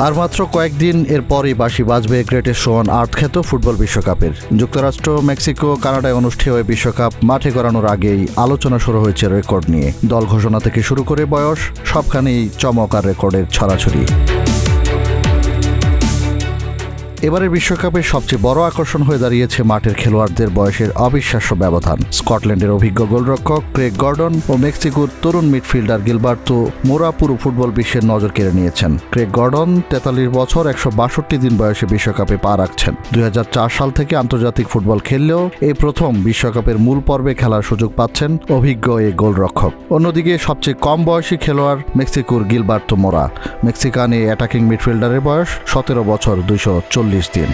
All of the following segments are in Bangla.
আর মাত্র কয়েকদিন এরপরই বাঁশি বাজবে গ্রেটেস্ট শো অন আর্থ খ্যাত ফুটবল বিশ্বকাপের। যুক্তরাষ্ট্র, মেক্সিকো, কানাডায় অনুষ্ঠেয় এই বিশ্বকাপ মাঠে গড়ানোর আগেই আলোচনা শুরু হয়েছে রেকর্ড নিয়ে। দল ঘোষণা থেকে শুরু করে বয়স, সবখানেই চমক আর রেকর্ডের ছড়াছড়ি। এবারের বিশ্বকাপের সবচেয়ে বড় আকর্ষণ হয়ে দাঁড়িয়েছে মাঠের খেলোয়াড়দের বয়সের অবিশ্বাস্য ব্যবধান। স্কটল্যান্ডের অভিজ্ঞ গোলরক্ষক ক্রেগ গর্ডন ও মেক্সিকোর তরুণ মিডফিল্ডার গিলবার্তো মোরা পুরো ফুটবল বিশ্বের নজর কেড়ে নিয়েছেন। ক্রেগ গর্ডন 43 বছর 162 দিন বয়সে বিশ্বকাপে পা রাখছেন। 2004 সাল থেকে আন্তর্জাতিক ফুটবল খেললেও এই প্রথম বিশ্বকাপের মূল পর্বে খেলার সুযোগ পাচ্ছেন অভিজ্ঞ এই গোলরক্ষক। অন্যদিকে সবচেয়ে কম বয়সী খেলোয়াড় মেক্সিকোর গিলবার্তো মোরা। মেক্সিকান এই অ্যাটাকিং মিডফিল্ডারের বয়স 17 বছর 240 দিন।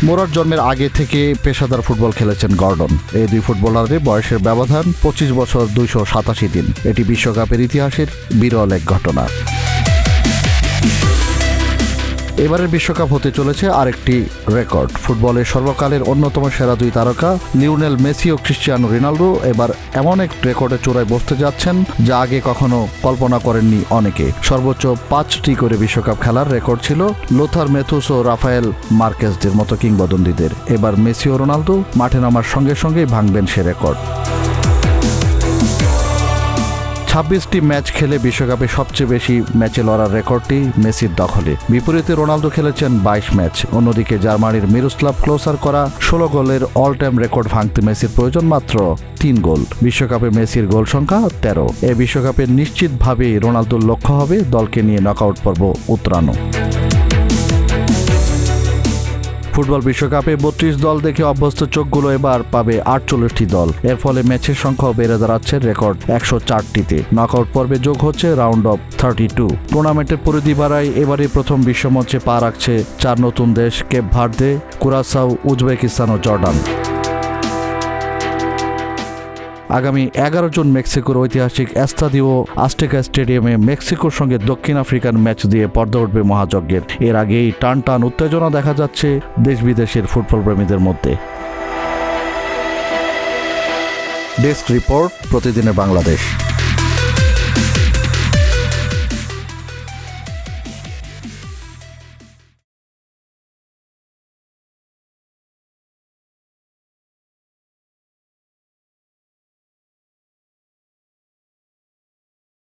মোরার জন্মের আগে থেকে পেশাদার ফুটবল খেলেছেন গর্ডন। এই দুই ফুটবলারের বয়সের ব্যবধান 25 বছর 287 দিন। এটি বিশ্বকাপের ইতিহাসের বিরল এক ঘটনা। এবারের বিশ্বকাপ হতে চলেছে আরেকটি রেকর্ড। ফুটবলের সর্বকালের অন্যতম সেরা দুই তারকা লিওনেল মেসি ও ক্রিশ্চিয়ানো রোনাল্ডো এবার এমন এক রেকর্ডের চূড়ায় বসতে যাচ্ছেন যা আগে কখনো কল্পনা করেননি অনেকে। সর্বোচ্চ 5টি করে বিশ্বকাপ খেলার রেকর্ড ছিল লোথার ম্যাথুস ও রাফায়েল মার্কেজদের মতো কিংবদন্তিদের। এবার মেসি ও রোনাল্ডো মাঠে নামার সঙ্গে সঙ্গেই ভাঙবেন সে রেকর্ড। 26টি ম্যাচ খেলে বিশ্বকাপে সবচেয়ে বেশি ম্যাচে লড়ার রেকর্ডটি মেসির দখলে। বিপরীতে রোনালদো খেলেছেন 22 ম্যাচ। অন্যদিকে জার্মানির মিরোস্লাভ ক্লোসার করা 16 গোলের অল টাইম রেকর্ড ভাঙতে মেসির প্রয়োজন মাত্র 3 গোল। বিশ্বকাপে মেসির গোল সংখ্যা 13। এই বিশ্বকাপে নিশ্চিতভাবেই রোনালদোর লক্ষ্য হবে দলকে নিয়ে নকআউট পর্ব উতরানো। ফুটবল বিশ্বকাপে 32 দল দেখে অভ্যস্ত চোখগুলো এবার পাবে 48টি দল। এর ফলে ম্যাচের সংখ্যাও বেড়ে দাঁড়াচ্ছে রেকর্ড 104টিতে। নকআউট পর্বে যোগ হচ্ছে রাউন্ড অফ 32। টুর্নামেন্টের পরিধি বাড়ায় এবারে প্রথম বিশ্বমঞ্চে পা রাখছে 4 নতুন দেশ: কেপ ভার্দে, কুরাসাও, উজবেকিস্তান ও জর্ডান। আগামী 11 জুন মেক্সিকোর ঐতিহাসিক এস্তাদিও আজটেকা স্টেডিয়ামে মেক্সিকোর সঙ্গে দক্ষিণ আফ্রিকান ম্যাচ দিয়ে পর্দা উঠবে মহাযজ্ঞের। এর আগেই টান টান উত্তেজনা দেখা যাচ্ছে দেশ বিদেশের ফুটবল প্রেমীদের মধ্যে। ডেস্ক রিপোর্ট, প্রতিদিনের বাংলাদেশ।